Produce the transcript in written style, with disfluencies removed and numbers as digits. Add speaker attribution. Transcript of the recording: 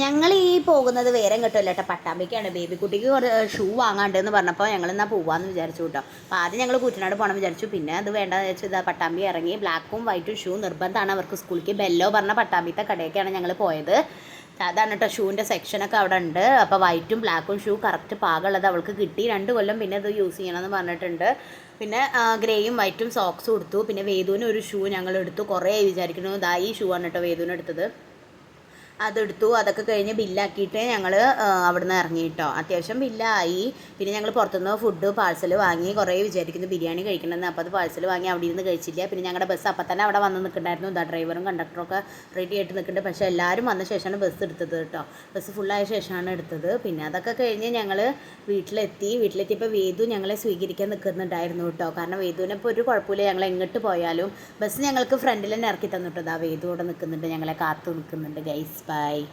Speaker 1: ഞങ്ങൾ ഈ പോകുന്നത് വേറെ കിട്ടില്ല കേട്ടോ, പട്ടാമ്പിക്കാണ്. ബേബിക്കുട്ടിക്ക് ഷൂ വാങ്ങാണ്ടെന്ന് പറഞ്ഞപ്പോൾ ഞങ്ങൾ എന്നാൽ പോവാമെന്ന് വിചാരിച്ചു കേട്ടോ. അപ്പോൾ ആദ്യം ഞങ്ങൾ കൂറ്റനാട് പോകണം വിചാരിച്ചു, പിന്നെ അത് വേണ്ടെന്ന് വെച്ചാൽ ഇതാ പട്ടാമ്പി ഇറങ്ങി. ബ്ലാക്കും വൈറ്റും ഷൂ നിർബന്ധമാണ് അവർക്ക് സ്കൂളിലേക്ക്. ബെല്ലോ പറഞ്ഞ പട്ടാമ്പിത്തെ കടയൊക്കെയാണ് ഞങ്ങൾ പോയത്. അതാണ് കേട്ടോ, ഷൂവിൻ്റെ സെക്ഷനൊക്കെ അവിടെ ഉണ്ട്. അപ്പോൾ വൈറ്റും ബ്ലാക്കും ഷൂ കറക്റ്റ് പാകമുള്ളത് അവൾക്ക് കിട്ടി. 2 കൊല്ലം പിന്നെ അത് യൂസ് ചെയ്യണമെന്ന് പറഞ്ഞിട്ടുണ്ട്. പിന്നെ ഗ്രേയും വൈറ്റും സോക്സും എടുത്തു. പിന്നെ വേദുവിന് ഒരു ഷൂ ഞങ്ങൾ എടുത്തു. കുറേ വിചാരിക്കുന്നു. ഇതാ ഈ ഷൂ ആണ് കേട്ടോ വേദുവിന് എടുത്തത്. അതെടുത്തു. അതൊക്കെ കഴിഞ്ഞ് ബില്ലാക്കിയിട്ട് ഞങ്ങൾ അവിടെ നിന്ന് ഇറങ്ങി കേട്ടോ. അത്യാവശ്യം ബില്ലായി. പിന്നെ ഞങ്ങൾ പുറത്തുനിന്ന് ഫുഡ് പാഴ്സൽ വാങ്ങി. കുറേ വിചാരിക്കുന്നു ബിരിയാണി കഴിക്കണമെന്ന്. അപ്പോൾ അത് പാഴ്സൽ വാങ്ങി അവിടെ ഇരുന്ന് കഴിച്ചില്ല. പിന്നെ ഞങ്ങളുടെ ബസ് അപ്പം തന്നെ അവിടെ വന്ന് നിൽക്കുന്നുണ്ടായിരുന്നു. ഇതാ ഡ്രൈവറും കണ്ടക്ടറും ഒക്കെ റെഡി ആയിട്ട് നിൽക്കുന്നുണ്ട്. പക്ഷേ എല്ലാവരും വന്ന ശേഷമാണ് ബസ് എടുത്തത് കേട്ടോ. ബസ് ഫുള്ളായ ശേഷമാണ് എടുത്തത്. പിന്നെ അതൊക്കെ കഴിഞ്ഞ് ഞങ്ങൾ വീട്ടിലെത്തിയപ്പോൾ വേദു ഞങ്ങളെ സ്വീകരിക്കാൻ നിൽക്കുന്നുണ്ടായിരുന്നു കേട്ടോ. കാരണം വേദുവിനിപ്പോൾ ഒരു കുഴപ്പമില്ല, ഞങ്ങൾ എങ്ങോട്ട് പോയാലും. ബസ് ഞങ്ങൾക്ക് ഫ്രണ്ടിൽ തന്നെ ഇറക്കി തന്നിട്ടതാ. വേദു ഇവിടെ നിൽക്കുന്നുണ്ട്, ഞങ്ങളെ കാത്തു നിൽക്കുന്നുണ്ട് ഗൈസ്. ബൈ.